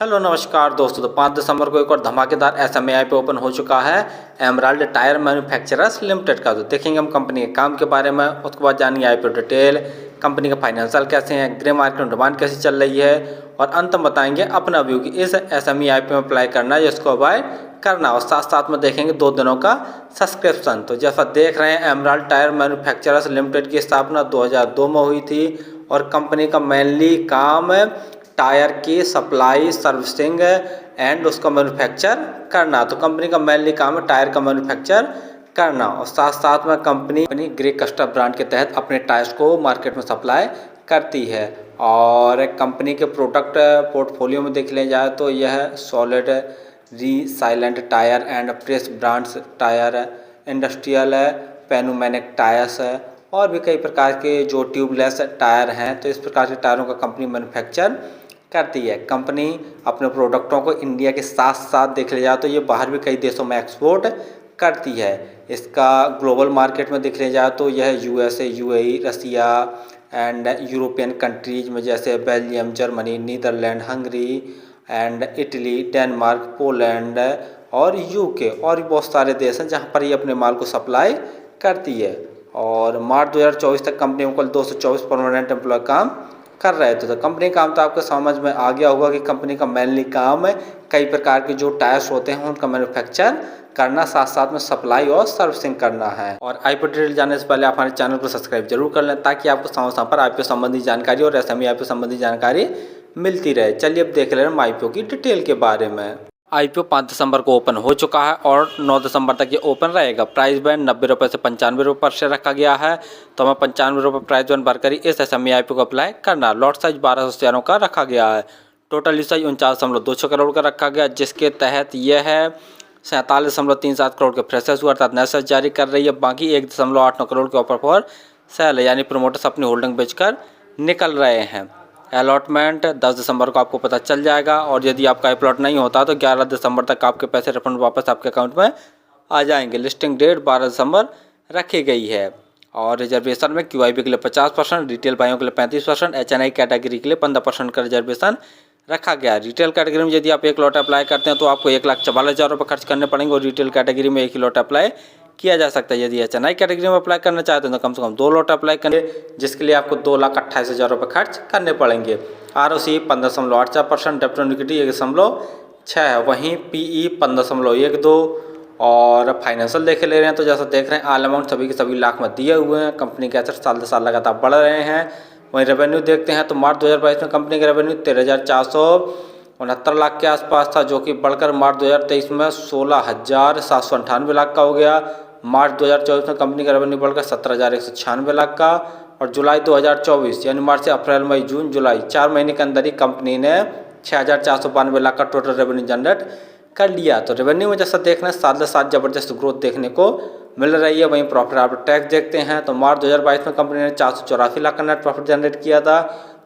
Hello नमस्कार दोस्तों। तो 5 दिसंबर को एक और धमाकेदार एसएमएआई पे ओपन हो चुका है एमराल्ड टायर मैन्युफैक्चरर्स लिमिटेड का। तो देखेंगे हम कंपनी के काम के बारे में, उसके बाद जानिए आईपीओ डिटेल, कंपनी का फाइनेंशियल कैसे हैं, ग्रे मार्केट में डिमांड कैसी चल रही है, और अंत में बताएंगे अपना व्यू कि इस एसएमएआई पे में अप्लाई करना है या इसको बाय करना, और साथ साथ में देखेंगे 2 दिनों का सब्सक्रिप्शन। तो जैसा देख रहे हैं एमराल्ड टायर मैन्युफैक्चरर्स लिमिटेड की स्थापना 2002 में हुई थी और कंपनी का मेनली काम टायर की सप्लाई, सर्विसिंग एंड उसका मैन्युफैक्चर करना। तो कंपनी का मेनली काम है टायर का मैन्युफैक्चर करना, और साथ साथ में कंपनी ग्रे कस्टर ब्रांड के तहत अपने टायर्स को मार्केट में सप्लाई करती है। और कंपनी के प्रोडक्ट पोर्टफोलियो में देख लिया जाए तो यह solid, resilient tyre and press brands tyre, industrial pneumatic tyres और भी कई प्रकार के जो ट्यूबलेस टायर हैं, तो इस प्रकार के टायरों का कंपनी मैन्युफैक्चर करती है। कंपनी अपने प्रोडक्टों को इंडिया के साथ साथ देख लिया जाए तो ये बाहर भी कई देशों में एक्सपोर्ट करती है। इसका ग्लोबल मार्केट में देख लिया जाए तो यह USA, UAE, Russia and European countries में जैसे Belgium, Germany, Netherland, Hungary and Italy, Denmark, Poland और यूके और भी बहुत सारे देश हैं जहाँ पर ये अपने माल को सप्लाई करती है। और मार्च 2024 तक कंपनी में कुल 224 परमानेंट एम्प्लॉय काम कर रहे थे। तो कंपनी का काम तो आपको समझ में आ गया होगा कि कंपनी का मेनली काम है कई प्रकार के जो टायर्स होते हैं उनका मैन्युफैक्चर करना, साथ साथ में सप्लाई और सर्विसिंग करना है। और आईपीओ डिटेल जानने से पहले आप हमारे चैनल को सब्सक्राइब जरूर कर लें ताकि आपको समय समय पर आईपीओ संबंधी जानकारी और एसएमई संबंधी जानकारी मिलती रहे। चलिए अब देख ले रहे हैं आईपीओ की डिटेल के बारे में। आईपीओ 5 दिसंबर को ओपन हो चुका है और 9 दिसंबर तक ये ओपन रहेगा। प्राइस बैंड 90 रुपये से 95 रुपये पर शेयर रखा गया है, तो हमें 95 रुपये प्राइस बैंड भरकर ही इस एसएमई आईपीओ को अप्लाई करना। लॉट साइज 1200 शेयरों का रखा गया है। टोटल साइज 49.26 करोड़ का रखा गया, जिसके तहत यह है 47.37 करोड़ के फ्रेशर्स हुआ अर्थात नया शेयर जारी कर रही है। बाकी 1.89 करोड़ के ऑफर फॉर सेल है, यानी प्रमोटर्स अपनी होल्डिंग बेचकर निकल रहे हैं। अलॉटमेंट 10 दिसंबर को आपको पता चल जाएगा, और यदि आपका प्लॉट नहीं होता तो 11 दिसंबर तक आपके पैसे रिफंड वापस आपके अकाउंट में आ जाएंगे। लिस्टिंग डेट 12 दिसंबर रखी गई है। और रिजर्वेशन में क्यूआईबी के लिए 50%, रिटेल भाइयों के लिए 35%, एचएनआई कैटेगरी के लिए 15% का रिजर्वेशन रखा गया है। रिटेल कैटेगरी में यदि आप एक लॉट अप्लाई करते हैं तो आपको 1,44,000 रुपये खर्च करने पड़ेंगे, और रिटेल कैटेगरी में एक ही लॉट अप्लाई किया जा सकता है। यदि एचएनआई कैटेगरी में अप्लाई करना चाहते हैं तो कम से कम 2 लॉट अप्लाई करेंगे, जिसके लिए आपको 2,28,000 रुपये खर्च करने पड़ेंगे। आरओसी 15.84%, डेब्ट टू इक्विटी 1.6 है, वहीं पीई 15.12 और फाइनेंशियल देख ले रहे हैं तो जैसा देख रहे हैं ऑल अमाउंट सभी के सभी लाख में दिए हुए हैं। कंपनी के एसेट साल दर साल लगातार बढ़ रहे हैं। वहीं रेवेन्यू देखते हैं तो मार्च 2022 में कंपनी का रेवेन्यू 13,469 लाख के आसपास था, जो कि बढ़कर मार्च 2023 में 16,798 लाख का हो गया। मार्च 2024 में कंपनी का रेवेन्यू बढ़कर 17,196 लाख का, और जुलाई 2024 यानी मार्च से अप्रैल, मई, जून, जुलाई 4 महीने के अंदर ही कंपनी ने 6,492 लाख का टोटल रेवेन्यू जनरेट कर लिया। तो रेवेन्यू में जैसा देख रहे हैं साथ साथ जबरदस्त ग्रोथ देखने को मिल रही है। वहीं प्रॉफिट आफ्टर टैक्स देखते हैं तो मार्च 2022 में कंपनी ने 484 लाख का नेट प्रॉफिट जनरेट किया था,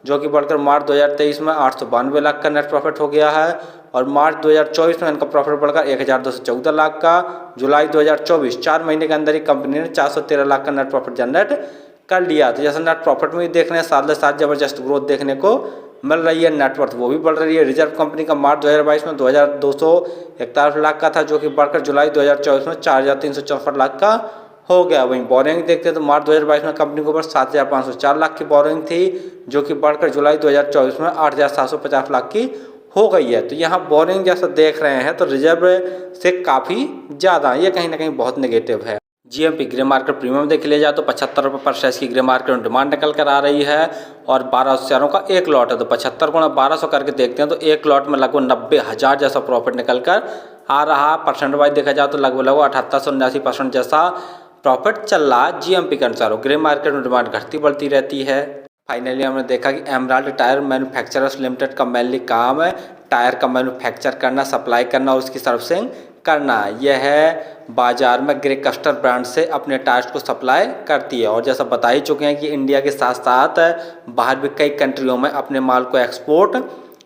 जो कि बढ़कर मार्च 2023 में 892 लाख का नेट प्रॉफिट हो गया है। और मार्च 2024 में इनका प्रॉफिट बढ़कर 1,214 लाख का। जुलाई 2024 4 महीने के अंदर ही कंपनी ने 413 लाख का नेट प्रॉफिट जनरेट कर लिया। तो जैसे नेट प्रॉफिट में भी देख रहे हैं साथ साथ जबरदस्त ग्रोथ देखने को मिल रही है। नेटवर्थ वो भी बढ़ रही है। रिजर्व कंपनी का मार्च 2022 में 2,241 लाख का था, जो कि बढ़कर जुलाई 2024 में 4,364 लाख का हो गया। वहीं बोरिंग देखते हैं तो मार्च 2022 में कंपनी के ऊपर 7,504 लाख की बोरिंग थी, जो कि बढ़कर जुलाई 2024 में 8,750 लाख की हो गई है। तो यहाँ बोरिंग जैसा देख रहे हैं तो रिजर्व से काफ़ी ज़्यादा, ये कहीं ना कहीं बहुत नेगेटिव है। जीएमपी ग्रे मार्केट प्रीमियम देख लिया जाए तो 75 रुपये पर शेयर की ग्रे मार्केट में डिमांड निकल कर आ रही है, और 1200 शेयरों का एक लॉट है। तो 75 गुणा 1200 करके देखते हैं तो एक लॉट में लगभग 90,000 जैसा प्रॉफिट निकल कर आ रहा। परसेंट वाइज देखा जाए तो लगभग 78-79% जैसा प्रॉफिट चल रहा है जीएमपी के अनुसार। ग्रे मार्केट में डिमांड घटती बढ़ती रहती है। फाइनली हमने देखा कि एमराल्ड टायर मैन्युफैक्चरर्स लिमिटेड का मेनली काम है टायर का मैन्युफैक्चर करना, सप्लाई करना और उसकी सर्विसिंग करना। यह है बाजार में ग्रे कस्टर ब्रांड से अपने टायर्स को सप्लाई करती है, और जैसा बता ही चुके हैं कि इंडिया के साथ साथ बाहर भी कई कंट्रियों में अपने माल को एक्सपोर्ट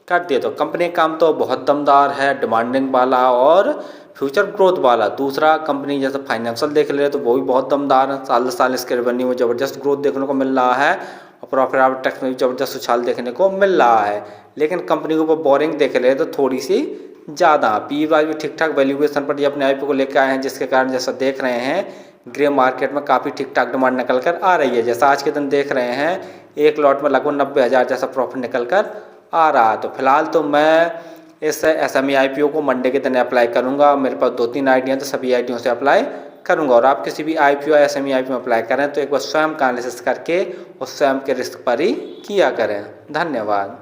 करती है। तो कंपनी का काम तो बहुत दमदार है, डिमांडिंग वाला और फ्यूचर ग्रोथ वाला। दूसरा कंपनी जैसे फाइनेंशियल देख ले तो वो भी बहुत दमदार है। साल साल इसके रेवेन्यू में ज़बरदस्त ग्रोथ देखने को मिल रहा है, और प्रॉफिट आफ्टर टैक्स में भी ज़बरदस्त उछाल देखने को मिल रहा है। लेकिन कंपनी के ऊपर बोरिंग देख ले तो थोड़ी सी ज़्यादा। पी वाई भी ठीक ठाक वैल्यूएशन पर ये अपने आईपीओ को लेकर आए हैं, जिसके कारण जैसा देख रहे हैं ग्रे मार्केट में काफ़ी ठीक ठाक डिमांड निकल कर आ रही है। जैसा आज के दिन देख रहे हैं एक लॉट में लगभग 90,000 जैसा प्रॉफिट निकल कर आ रहा है। तो फिलहाल तो मैं इस SME IPO को मंडे के दिन अप्लाई करूंगा। मेरे पास 2-3 आइडिया तो सभी आइडियों से अप्लाई करूंगा। और आप किसी भी IPO या SME IPO में अप्लाई करें तो एक बार स्वयं का एनालिसिस करके उस स्वयं के रिस्क पर ही किया करें। धन्यवाद।